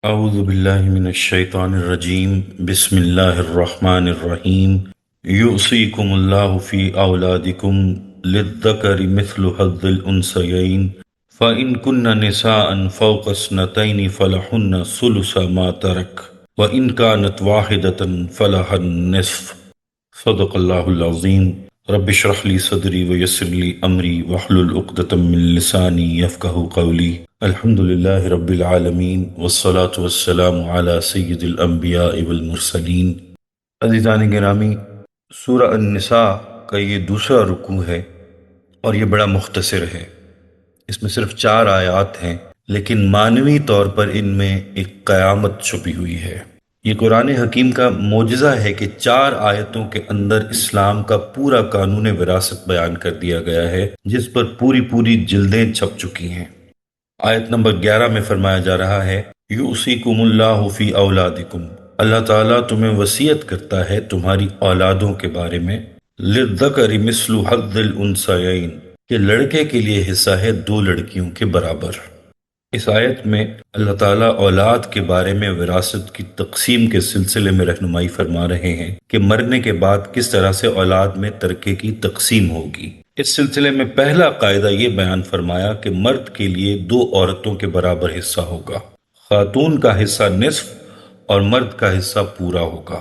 اعوذ باللہ من الشیطان الرجیم بسم اللہ الرحمن الرحیم یوصیکم اللہ فی اولادکم للذکر مثل حظ الانثیین فإن کن نساء فوق اثنتین فلہن ثلث ما ترک وإن كانت واحدة فلها النصف صدق اللہ العظیم رب اشرح لی صدری ویسر لی امری واحلل عقدۃ من لسانی یفقہوا قولی الحمدللہ رب العالمین والصلاة والسلام علی سید الانبیاء والمرسلین۔ عزیزان گرامی، سورہ النساء کا یہ دوسرا رکوع ہے اور یہ بڑا مختصر ہے۔ اس میں صرف 4 آیات ہیں، لیکن معنوی طور پر ان میں ایک قیامت چھپی ہوئی ہے۔ یہ قرآن حکیم کا معجزہ ہے کہ 4 آیتوں کے اندر اسلام کا پورا قانون وراثت بیان کر دیا گیا ہے، جس پر پوری جلدیں چھپ چکی ہیں۔ آیت نمبر 11 میں فرمایا جا رہا ہے یوصیکم اللہ فی اولادکم، اللہ تعالیٰ تمہیں وصیت کرتا ہے تمہاری اولادوں کے بارے میں، للذکر مثل حظ الانثیین، کہ لڑکے کے لیے حصہ ہے 2 لڑکیوں کے برابر۔ اس آیت میں اللہ تعالیٰ اولاد کے بارے میں وراثت کی تقسیم کے سلسلے میں رہنمائی فرما رہے ہیں کہ مرنے کے بعد کس طرح سے اولاد میں ترکے کی تقسیم ہوگی۔ اس سلسلے میں پہلا قاعدہ یہ بیان فرمایا کہ مرد کے لیے 2 عورتوں کے برابر حصہ ہوگا، خاتون کا حصہ نصف اور مرد کا حصہ پورا ہوگا۔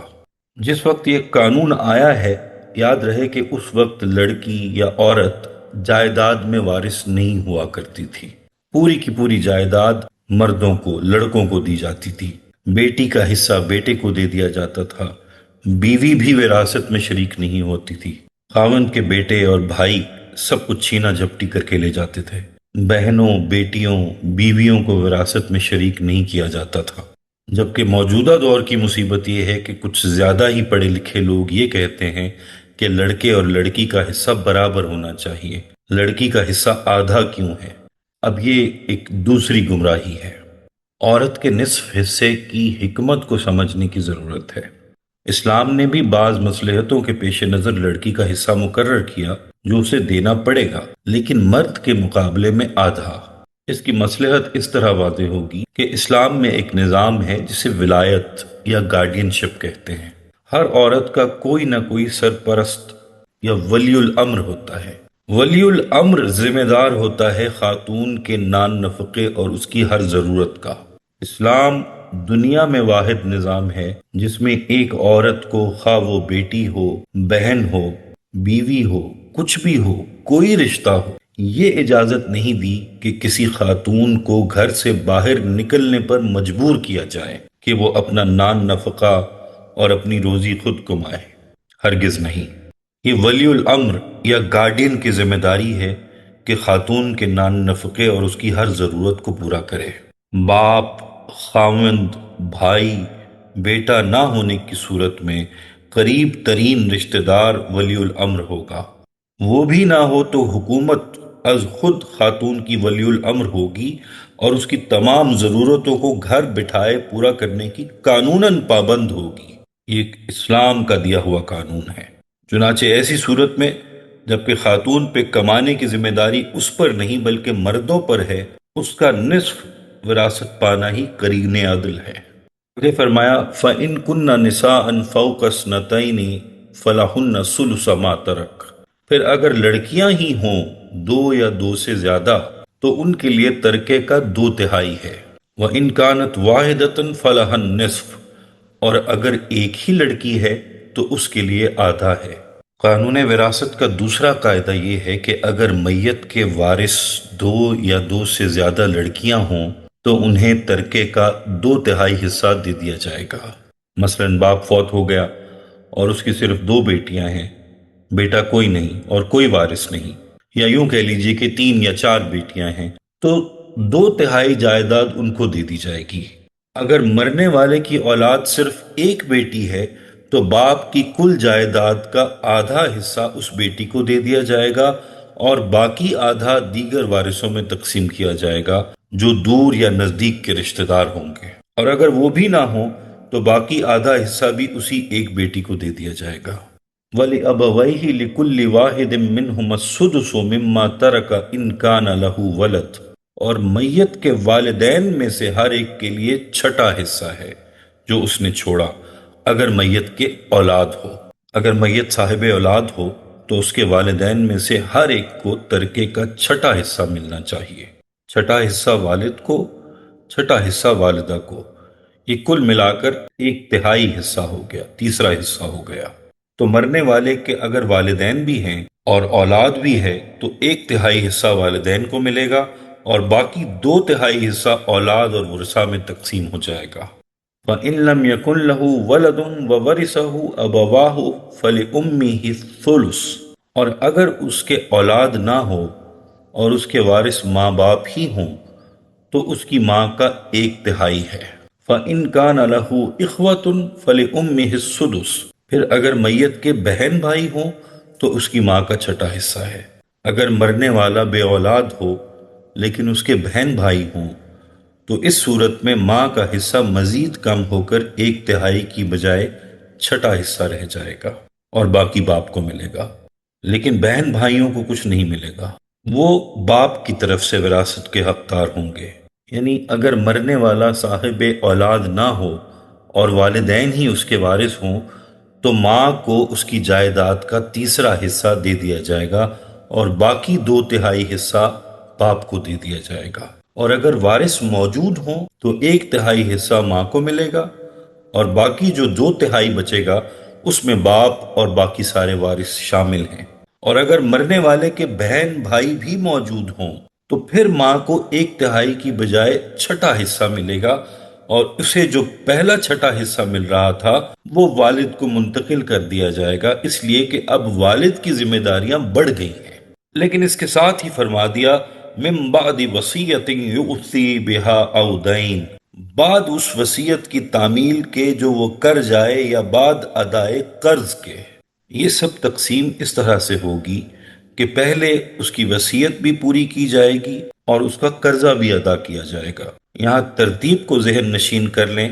جس وقت یہ قانون آیا ہے، یاد رہے کہ اس وقت لڑکی یا عورت جائیداد میں وارث نہیں ہوا کرتی تھی۔ پوری کی پوری جائیداد مردوں کو، لڑکوں کو دی جاتی تھی۔ بیٹی کا حصہ بیٹے کو دے دیا جاتا تھا۔ بیوی بھی وراثت میں شریک نہیں ہوتی تھی۔ خاوند کے بیٹے اور بھائی سب کچھ چھینا جھپٹی کر کے لے جاتے تھے۔ بہنوں، بیٹیوں، بیویوں کو وراثت میں شریک نہیں کیا جاتا تھا۔ جبکہ موجودہ دور کی مصیبت یہ ہے کہ کچھ زیادہ ہی پڑھے لکھے لوگ یہ کہتے ہیں کہ لڑکے اور لڑکی کا حصہ برابر ہونا چاہیے، لڑکی کا حصہ آدھا کیوں ہے؟ اب یہ ایک دوسری گمراہی ہے۔ عورت کے نصف حصے کی حکمت کو سمجھنے کی ضرورت ہے۔ اسلام نے بھی بعض مصلحتوں کے پیش نظر لڑکی کا حصہ مقرر کیا جو اسے دینا پڑے گا، لیکن مرد کے مقابلے میں آدھا۔ اس کی مصلحت اس طرح واضح ہوگی کہ اسلام میں ایک نظام ہے جسے ولایت یا گارڈین شپ کہتے ہیں۔ ہر عورت کا کوئی نہ کوئی سرپرست یا ولی الامر ہوتا ہے۔ ولی الامر ذمہ دار ہوتا ہے خاتون کے نان نفقے اور اس کی ہر ضرورت کا۔ اسلام دنیا میں واحد نظام ہے جس میں ایک عورت کو، خواہ وہ بیٹی ہو، بہن ہو، بیوی ہو، کچھ بھی ہو، کوئی رشتہ ہو، یہ اجازت نہیں دی کہ کسی خاتون کو گھر سے باہر نکلنے پر مجبور کیا جائے کہ وہ اپنا نان نفقہ اور اپنی روزی خود کمائے۔ ہرگز نہیں۔ یہ ولی الامر یا گارڈین کی ذمہ داری ہے کہ خاتون کے نان نفقے اور اس کی ہر ضرورت کو پورا کرے۔ باپ، خاوند، بھائی، بیٹا نہ ہونے کی صورت میں قریب ترین رشتہ دار ولی الامر ہوگا۔ وہ بھی نہ ہو تو حکومت از خود خاتون کی ولی الامر ہوگی اور اس کی تمام ضرورتوں کو گھر بٹھائے پورا کرنے کی قانوناً پابند ہوگی۔ یہ اسلام کا دیا ہوا قانون ہے۔ چنانچہ ایسی صورت میں جبکہ خاتون پہ کمانے کی ذمہ داری اس پر نہیں بلکہ مردوں پر ہے، اس کا نصف وراثت پانا ہی قرین عدل ہے۔ آگے فرمایا فَإِن كُنَّ نِسَاءً فَوْقَ اثْنَتَيْنِ فَلَهُنَّ ثُلُثُ مَا تَرَكَ، پھر اگر لڑکیاں ہی ہوں 2 یا 2 سے زیادہ تو ان کے لیے ترکے کا 2/3 ہے۔ وَإِن كَانَتْ وَاحِدَةً فَلَهَا النِّصْفُ، اور اگر ایک ہی لڑکی ہے تو اس کے لیے آدھا ہے۔ قانون وراثت کا دوسرا قاعدہ یہ ہے کہ اگر میت کے وارث 2 یا 2 سے زیادہ لڑکیاں ہوں تو انہیں ترکے کا 2/3 حصہ دے دیا جائے گا۔ مثلا باپ فوت ہو گیا اور اس کی صرف 2 بیٹیاں ہیں، بیٹا کوئی نہیں اور کوئی وارث نہیں، یا یوں کہہ لیجئے کہ 3 یا 4 بیٹیاں ہیں، تو 2/3 جائیداد ان کو دے دی جائے گی۔ اگر مرنے والے کی اولاد صرف ایک بیٹی ہے تو باپ کی کل جائیداد کا آدھا حصہ اس بیٹی کو دے دیا جائے گا اور باقی آدھا دیگر وارثوں میں تقسیم کیا جائے گا جو دور یا نزدیک کے رشتہ دار ہوں گے، اور اگر وہ بھی نہ ہوں تو باقی آدھا حصہ بھی اسی ایک بیٹی کو دے دیا جائے گا۔ وَلِأَبَوَيْهِ لِكُلِّ وَاحِدٍ مِّنْهُمَا السُّدُسُ مِمَّا تَرَكَ إِن كَانَ لَهُ وَلَدٌ، اور میت کے والدین میں سے ہر ایک کے لیے چھٹا حصہ ہے جو اس نے چھوڑا، اگر میت کے اولاد ہو۔ اگر میت صاحب اولاد ہو تو اس کے والدین میں سے ہر ایک کو ترکے کا چھٹا حصہ ملنا چاہیے، چھٹا حصہ والد کو، چھٹا حصہ والدہ کو، یہ کل ملا کر ایک تہائی حصہ ہو گیا، تیسرا حصہ ہو گیا۔ تو مرنے والے کے اگر والدین بھی ہیں اور اولاد بھی ہے تو ایک تہائی حصہ والدین کو ملے گا اور باقی دو تہائی حصہ اولاد اور ورثہ میں تقسیم ہو جائے گا۔ فَإِن لَّمْ يَكُن لَّهُ وَلَدٌ وَوَرِثَهُ أَبَوَاهُ فَلِأُمِّهِ الثُّلُثُ، اور اگر اس کے اولاد نہ ہو اور اس کے وارث ماں باپ ہی ہوں تو اس کی ماں کا ایک تہائی ہے۔ فَإِن كَانَ لَهُ إِخْوَةٌ فَلِأُمِّهِ السُّدُسُ، پھر اگر میت کے بہن بھائی ہوں تو اس کی ماں کا چھٹا حصہ ہے۔ اگر مرنے والا بے اولاد ہو لیکن اس کے بہن بھائی ہوں تو اس صورت میں ماں کا حصہ مزید کم ہو کر ایک تہائی کی بجائے چھٹا حصہ رہ جائے گا اور باقی باپ کو ملے گا، لیکن بہن بھائیوں کو کچھ نہیں ملے گا، وہ باپ کی طرف سے وراثت کے حقدار ہوں گے۔ یعنی اگر مرنے والا صاحب اولاد نہ ہو اور والدین ہی اس کے وارث ہوں تو ماں کو اس کی جائیداد کا تیسرا حصہ دے دیا جائے گا اور باقی دو تہائی حصہ باپ کو دے دیا جائے گا۔ اور اگر وارث موجود ہوں تو ایک تہائی حصہ ماں کو ملے گا اور باقی جو دو تہائی بچے گا اس میں باپ اور باقی سارے وارث شامل ہیں۔ اور اگر مرنے والے کے بہن بھائی بھی موجود ہوں تو پھر ماں کو ایک تہائی کی بجائے چھٹا حصہ ملے گا اور اسے جو پہلا چھٹا حصہ مل رہا تھا وہ والد کو منتقل کر دیا جائے گا، اس لیے کہ اب والد کی ذمہ داریاں بڑھ گئی ہیں۔ لیکن اس کے ساتھ ہی فرما دیا من بعد وصیت یؤسی بہا او دین، بعد اس وصیت کی تعمیل کے جو وہ کر جائے یا بعد ادائے قرض کے۔ یہ سب تقسیم اس طرح سے ہوگی کہ پہلے اس کی وصیت بھی پوری کی جائے گی اور اس کا قرضہ بھی ادا کیا جائے گا۔ یہاں ترتیب کو ذہن نشین کر لیں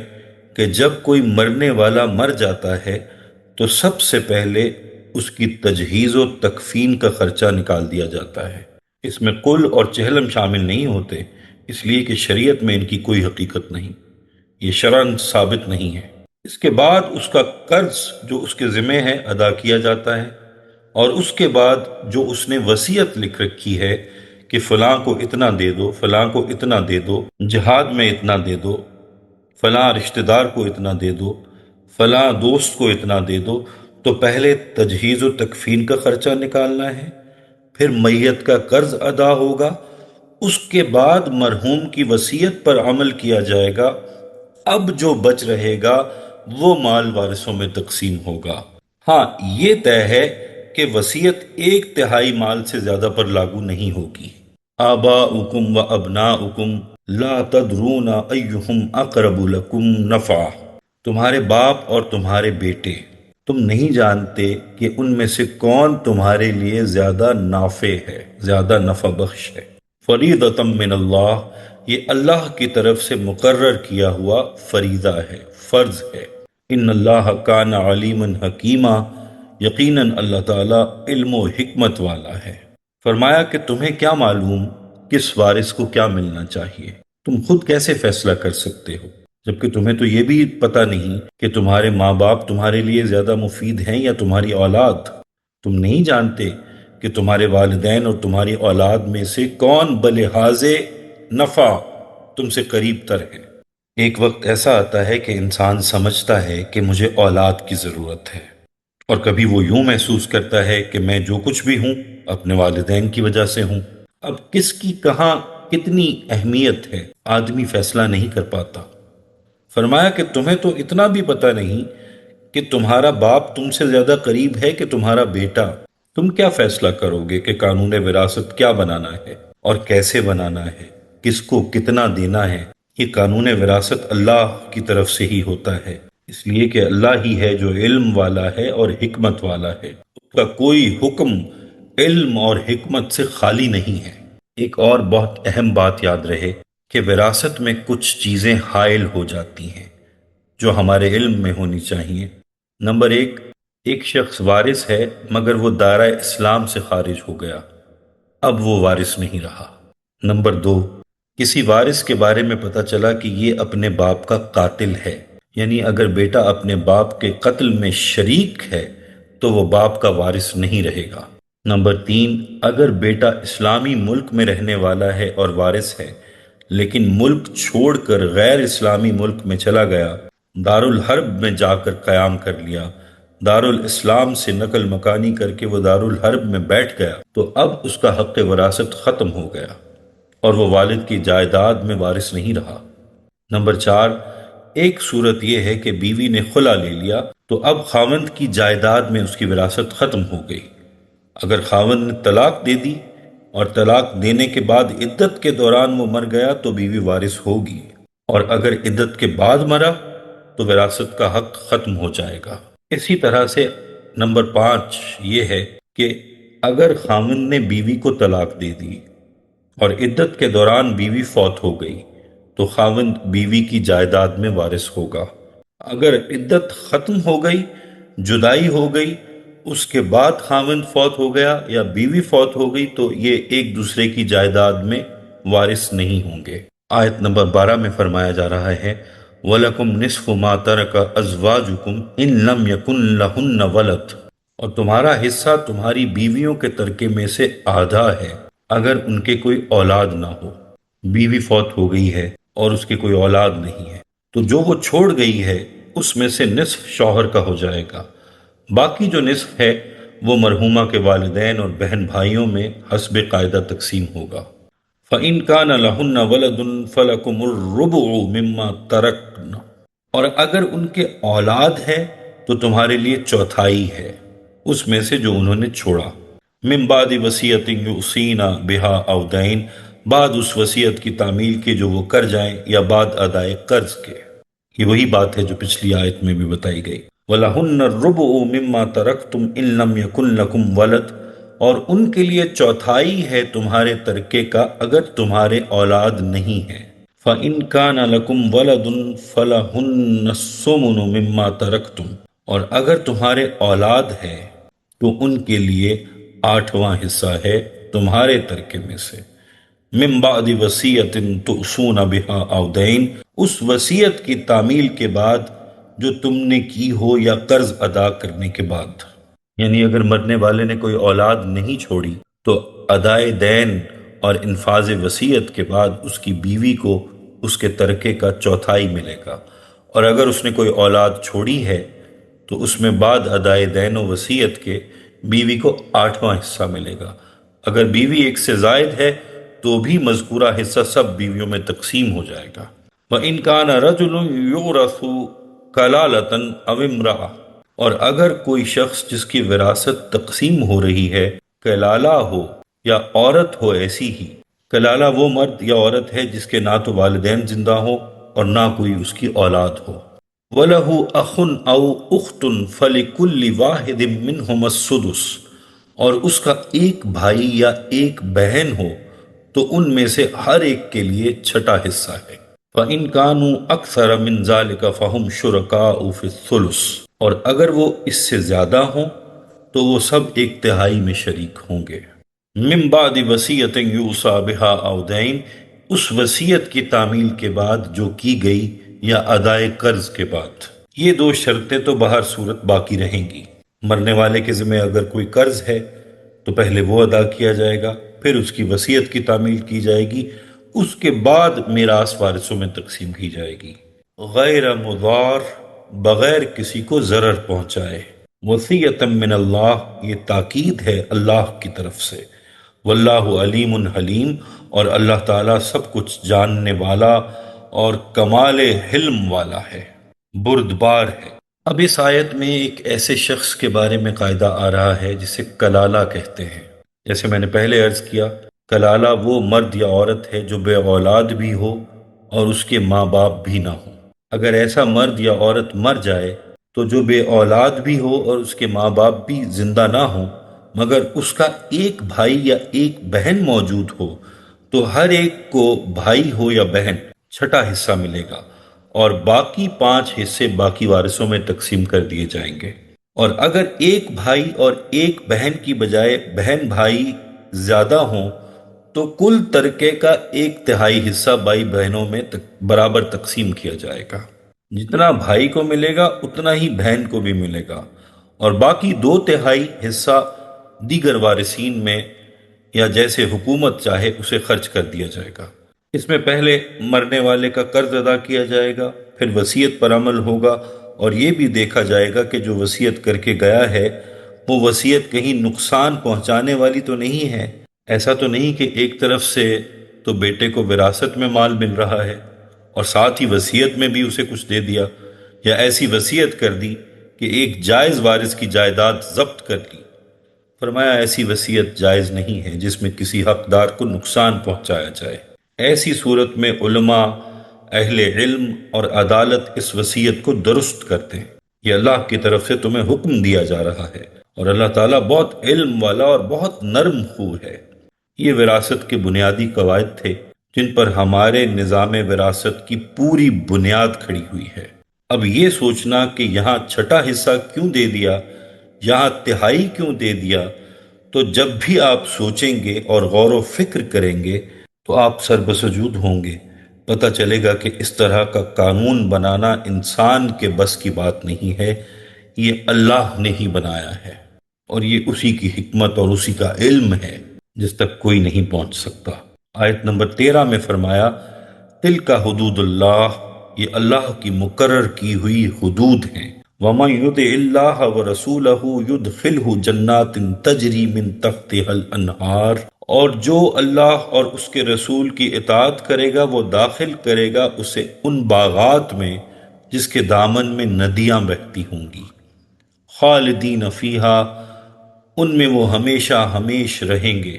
کہ جب کوئی مرنے والا مر جاتا ہے تو سب سے پہلے اس کی تجہیز و تکفین کا خرچہ نکال دیا جاتا ہے۔ اس میں قل اور چہلم شامل نہیں ہوتے، اس لیے کہ شریعت میں ان کی کوئی حقیقت نہیں، یہ شرعاً ثابت نہیں ہے۔ اس کے بعد اس کا قرض جو اس کے ذمہ ہے ادا کیا جاتا ہے، اور اس کے بعد جو اس نے وصیت لکھ رکھی ہے کہ فلاں کو اتنا دے دو، فلاں کو اتنا دے دو، جہاد میں اتنا دے دو، فلاں رشتہ دار کو اتنا دے دو، فلاں دوست کو اتنا دے دو، تو پہلے تجہیز و تکفین کا خرچہ نکالنا ہے، پھر میت کا قرض ادا ہوگا، اس کے بعد مرحوم کی وصیت پر عمل کیا جائے گا، اب جو بچ رہے گا وہ مال وارثوں میں تقسیم ہوگا۔ ہاں یہ طے ہے کہ وصیت ایک تہائی مال سے زیادہ پر لاگو نہیں ہوگی۔ آباؤکم و ابناؤکم لا تدرون ایہم اقرب لکم نفعا، تمہارے باپ اور تمہارے بیٹے تم نہیں جانتے کہ ان میں سے کون تمہارے لیے زیادہ نافع ہے، زیادہ نفع بخش ہے۔ فریضۃ من اللہ، یہ اللہ کی طرف سے مقرر کیا ہوا فریضہ ہے، فرض ہے۔ ان اللہ کان علیما حکیما، یقیناً اللہ تعالیٰ علم و حکمت والا ہے۔ فرمایا کہ تمہیں کیا معلوم کس وارث کو کیا ملنا چاہیے، تم خود کیسے فیصلہ کر سکتے ہو، جبکہ تمہیں تو یہ بھی پتہ نہیں کہ تمہارے ماں باپ تمہارے لیے زیادہ مفید ہیں یا تمہاری اولاد۔ تم نہیں جانتے کہ تمہارے والدین اور تمہاری اولاد میں سے کون بلحاظ نفع تم سے قریب تر ہے۔ ایک وقت ایسا آتا ہے کہ انسان سمجھتا ہے کہ مجھے اولاد کی ضرورت ہے، اور کبھی وہ یوں محسوس کرتا ہے کہ میں جو کچھ بھی ہوں اپنے والدین کی وجہ سے ہوں۔ اب کس کی کہاں کتنی اہمیت ہے آدمی فیصلہ نہیں کر پاتا۔ فرمایا کہ تمہیں تو اتنا بھی پتہ نہیں کہ تمہارا باپ تم سے زیادہ قریب ہے کہ تمہارا بیٹا۔ تم کیا فیصلہ کرو گے کہ قانون وراثت کیا بنانا ہے اور کیسے بنانا ہے، کس کو کتنا دینا ہے؟ یہ قانون وراثت اللہ کی طرف سے ہی ہوتا ہے، اس لیے کہ اللہ ہی ہے جو علم والا ہے اور حکمت والا ہے، اس کا کوئی حکم علم اور حکمت سے خالی نہیں ہے۔ ایک اور بہت اہم بات یاد رہے کہ وراثت میں کچھ چیزیں حائل ہو جاتی ہیں جو ہمارے علم میں ہونی چاہیے۔ نمبر ایک شخص وارث ہے مگر وہ دائرہ اسلام سے خارج ہو گیا، اب وہ وارث نہیں رہا۔ نمبر 2، کسی وارث کے بارے میں پتہ چلا کہ یہ اپنے باپ کا قاتل ہے، یعنی اگر بیٹا اپنے باپ کے قتل میں شریک ہے تو وہ باپ کا وارث نہیں رہے گا۔ نمبر 3، اگر بیٹا اسلامی ملک میں رہنے والا ہے اور وارث ہے لیکن ملک چھوڑ کر غیر اسلامی ملک میں چلا گیا، دارالحرب میں جا کر قیام کر لیا، دارالاسلام سے نقل مکانی کر کے وہ دارالحرب میں بیٹھ گیا، تو اب اس کا حق وراثت ختم ہو گیا اور وہ والد کی جائیداد میں وارث نہیں رہا۔ نمبر 4، ایک صورت یہ ہے کہ بیوی نے خلا لے لیا تو اب خاوند کی جائیداد میں اس کی وراثت ختم ہو گئی۔ اگر خاوند نے طلاق دے دی اور طلاق دینے کے بعد عدت کے دوران وہ مر گیا تو بیوی وارث ہوگی، اور اگر عدت کے بعد مرا تو وراثت کا حق ختم ہو جائے گا۔ اسی طرح سے نمبر 5 یہ ہے کہ اگر خاوند نے بیوی کو طلاق دے دی اور عدت کے دوران بیوی فوت ہو گئی تو خاوند بیوی کی جائیداد میں وارث ہوگا۔ اگر عدت ختم ہو گئی، جدائی ہو گئی، اس کے بعد خاوند فوت ہو گیا یا بیوی فوت ہو گئی تو یہ ایک دوسرے کی جائیداد میں وارث نہیں ہوں گے۔ آیت نمبر 12 میں فرمایا جا رہا ہے وَلَكُمْ نِصْفُ مَا تَرَكَ أَزْوَاجُكُمْ إِن لَّمْ يَكُن لَّهُنَّ وَلَدٌ، اور تمہارا حصہ تمہاری بیویوں کے ترکے میں سے آدھا ہے اگر ان کے کوئی اولاد نہ ہو۔ بیوی فوت ہو گئی ہے اور اس کے کوئی اولاد نہیں ہے تو جو وہ چھوڑ گئی ہے اس میں سے نصف شوہر کا ہو جائے گا، باقی جو نصف ہے وہ مرحومہ کے والدین اور بہن بھائیوں میں حسب قاعدہ تقسیم ہوگا۔ فَإِن كَانَ لَهُنَّ وَلَدٌ فَلَكُمُ الرُّبُعُ مِمَّا تَرَكْنَ، اور اگر ان کے اولاد ہے تو تمہارے لیے چوتھائی ہے اس میں سے جو انہوں نے چھوڑا، من بعد وصیت یوصین بہا او دین، بعد اس وصیت کی تعمیل کے جو وہ کر جائیں یا بعد ادائے قرض کے۔ یہ وہی بات ہے جو پچھلی آیت میں بھی بتائی گئی۔ وَلَهُنَّ الرُّبُعُ مِمَّا تَرَكْتُمْ إِن لَّمْ يَكُن لَّكُمْ وَلَدٌ، اور ان کے لیے چوتھائی ہے تمہارے ترکے کا اگر تمہارے اولاد نہیں ہے۔ فَإِن كَانَ لَكُمْ وَلَدٌ فَلَهُنَّ الثُّمُنُ مِمَّا تَرَكْتُمْ، اور اگر تمہارے اولاد ہے تو ان کے لیے 8واں حصہ ہے تمہارے ترکے میں سے، من بعد وصیت تؤصون بہا او دین، اس وصیت کی تعمیل کے بعد جو تم نے کی ہو یا قرض ادا کرنے کے بعد، یعنی اگر مرنے والے نے کوئی اولاد نہیں چھوڑی تو ادائے دین اور انفاذ وصیت کے بعد اس کی بیوی کو اس کے ترکے کا چوتھائی ملے گا، اور اگر اس نے کوئی اولاد چھوڑی ہے تو اس میں بعد ادائے دین و وصیت کے بیوی کو 8واں حصہ ملے گا۔ اگر بیوی ایک سے زائد ہے تو بھی مذکورہ حصہ سب بیویوں میں تقسیم ہو جائے گا۔ وَإِن كَانَ رَجُلٌ يُورَثُ كَلَالَةً أَوِ امْرَأَةً، اور اگر کوئی شخص جس کی وراثت تقسیم ہو رہی ہے کلالہ ہو یا عورت ہو ایسی ہی، کلالہ وہ مرد یا عورت ہے جس کے نہ تو والدین زندہ ہو اور نہ کوئی اس کی اولاد ہو، وَلَهُ أَخٌ أَوْ أُخْتٌ فَلِكُلِّ وَاحِدٍ مِّنْهُمَا السُّدُسُ، اور اس کا ایک بھائی یا ایک بہن ہو تو ان میں سے ہر ایک کے لیے چھٹا حصہ ہے۔ فَإِن كَانُوا أَكْثَرَ مِنْ ذَلِكَ فَهُمْ شُرَكَاءُ فِي الثُّلُثِ، اور اگر وہ اس سے زیادہ ہوں تو وہ سب ایک تہائی میں شریک ہوں گے۔ من بعد وصیت یوصى بها او دین، اس وصیت کی تعمیل کے بعد جو کی گئی یا ادائے قرض کے بعد۔ یہ دو شرطیں تو بہر صورت باقی رہیں گی۔ مرنے والے کے ذمہ اگر کوئی قرض ہے تو پہلے وہ ادا کیا جائے گا، پھر اس کی وصیت کی تعمیل کی جائے گی، اس کے بعد میراث وارثوں میں تقسیم کی جائے گی، غیر مضار، بغیر کسی کو ضرر پہنچائے۔ وصیۃ من اللہ، یہ تاکید ہے اللہ کی طرف سے۔ واللہ علیم حلیم، اور اللہ تعالیٰ سب کچھ جاننے والا اور کمال حلم والا ہے، بردبار ہے۔ اب اس آیت میں ایک ایسے شخص کے بارے میں قاعدہ آ رہا ہے جسے کلالہ کہتے ہیں۔ جیسے میں نے پہلے عرض کیا، کلالہ وہ مرد یا عورت ہے جو بے اولاد بھی ہو اور اس کے ماں باپ بھی نہ ہوں۔ اگر ایسا مرد یا عورت مر جائے تو جو بے اولاد بھی ہو اور اس کے ماں باپ بھی زندہ نہ ہوں مگر اس کا ایک بھائی یا ایک بہن موجود ہو تو ہر ایک کو بھائی ہو یا بہن چھٹا حصہ ملے گا، اور باقی 5 حصے باقی وارثوں میں تقسیم کر دیے جائیں گے۔ اور اگر ایک بھائی اور ایک بہن کی بجائے بہن بھائی زیادہ ہوں تو کل ترکے کا 1/3 حصہ بھائی بہنوں میں برابر تقسیم کیا جائے گا۔ جتنا بھائی کو ملے گا اتنا ہی بہن کو بھی ملے گا، اور باقی 2/3 حصہ دیگر وارثین میں یا جیسے حکومت چاہے اسے خرچ کر دیا جائے گا۔ اس میں پہلے مرنے والے کا قرض ادا کیا جائے گا، پھر وصیت پر عمل ہوگا، اور یہ بھی دیکھا جائے گا کہ جو وصیت کر کے گیا ہے وہ وصیت کہیں نقصان پہنچانے والی تو نہیں ہے۔ ایسا تو نہیں کہ ایک طرف سے تو بیٹے کو وراثت میں مال مل رہا ہے اور ساتھ ہی وصیت میں بھی اسے کچھ دے دیا، یا ایسی وصیت کر دی کہ ایک جائز وارث کی جائیداد ضبط کر لی۔ فرمایا ایسی وصیت جائز نہیں ہے جس میں کسی حقدار کو نقصان پہنچایا جائے۔ ایسی صورت میں علماء، اہل علم اور عدالت اس وصیت کو درست کرتے ہیں۔ یہ اللہ کی طرف سے تمہیں حکم دیا جا رہا ہے، اور اللہ تعالیٰ بہت علم والا اور بہت نرم خو ہے۔ یہ وراثت کے بنیادی قواعد تھے جن پر ہمارے نظام وراثت کی پوری بنیاد کھڑی ہوئی ہے۔ اب یہ سوچنا کہ یہاں چھٹا حصہ کیوں دے دیا، یہاں تہائی کیوں دے دیا، تو جب بھی آپ سوچیں گے اور غور و فکر کریں گے تو آپ سر بسجود ہوں گے۔ پتہ چلے گا کہ اس طرح کا قانون بنانا انسان کے بس کی بات نہیں ہے، یہ اللہ نے ہی بنایا ہے، اور یہ اسی کی حکمت اور اسی کا علم ہے جس تک کوئی نہیں پہنچ سکتا۔ آیت نمبر 13 میں فرمایا تِلْکَ حدود اللہ، یہ اللہ کی مقرر کی ہوئی حدود ہیں۔ وَمَن يُطِعِ اللَّهَ وَرَسُولَهُ يُدْخِلْهُ جَنَّاتٍ تَجْرِي مِن تَحْتِهَا الْأَنْهَارُ، اور جو اللہ اور اس کے رسول کی اطاعت کرے گا وہ داخل کرے گا اسے ان باغات میں جس کے دامن میں ندیاں بہتی ہوں گی، خالدین فیہا، ان میں وہ ہمیشہ ہمیش رہیں گے۔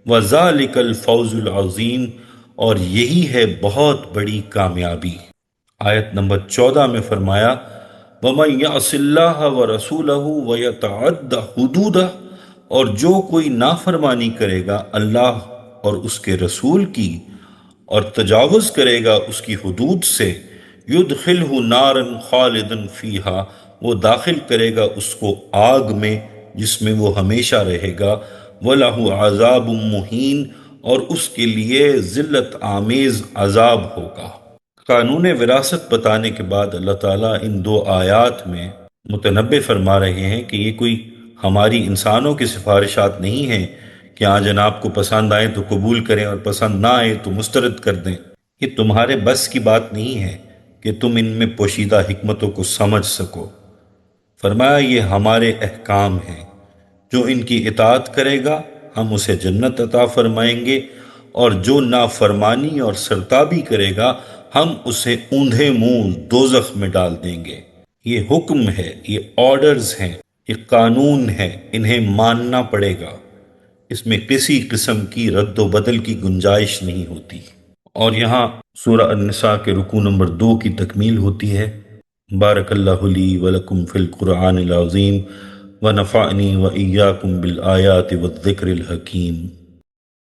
وَذَلِكَ الْفَوْزُ الْعَظِيمُ، اور یہی ہے بہت بڑی کامیابی۔ آیت نمبر 14 میں فرمایا وَمَن يَعْصِ اللَّهَ وَرَسُولَهُ وَيَتَعَدَّ حُدُودَهُ، اور جو کوئی نافرمانی کرے گا اللہ اور اس کے رسول کی اور تجاوز کرے گا اس کی حدود سے، يُدْخِلْهُ نَارًا خَالِدًا فِيهَا، وہ داخل کرے گا اس کو آگ میں جس میں وہ ہمیشہ رہے گا، وَلَهُ عَذَابٌ مُّهِينٌ، اور اس کے لیے ذلت آمیز عذاب ہوگا۔ قانون وراثت بتانے کے بعد اللہ تعالیٰ ان 2 آیات میں متنبع فرما رہے ہیں کہ یہ کوئی ہماری انسانوں کی سفارشات نہیں ہیں کہ ہاں جناب کو پسند آئے تو قبول کریں اور پسند نہ آئے تو مسترد کر دیں۔ یہ تمہارے بس کی بات نہیں ہے کہ تم ان میں پوشیدہ حکمتوں کو سمجھ سکو۔ فرمایا یہ ہمارے احکام ہیں، جو ان کی اطاعت کرے گا ہم اسے جنت عطا فرمائیں گے، اور جو نافرمانی اور سرتابی کرے گا ہم اسے اوندھے منہ دوزخ میں ڈال دیں گے۔ یہ حکم ہے، یہ آرڈرز ہیں، یہ قانون ہے، انہیں ماننا پڑے گا۔ اس میں کسی قسم کی رد و بدل کی گنجائش نہیں ہوتی۔ اور یہاں سورہ النساء کے رکوع نمبر 2 کی تکمیل ہوتی ہے۔ بارک اللہ لی ولکم فی القرآن العظیم ونفعنی وإیاکم بالآیات والذکر الحکیم۔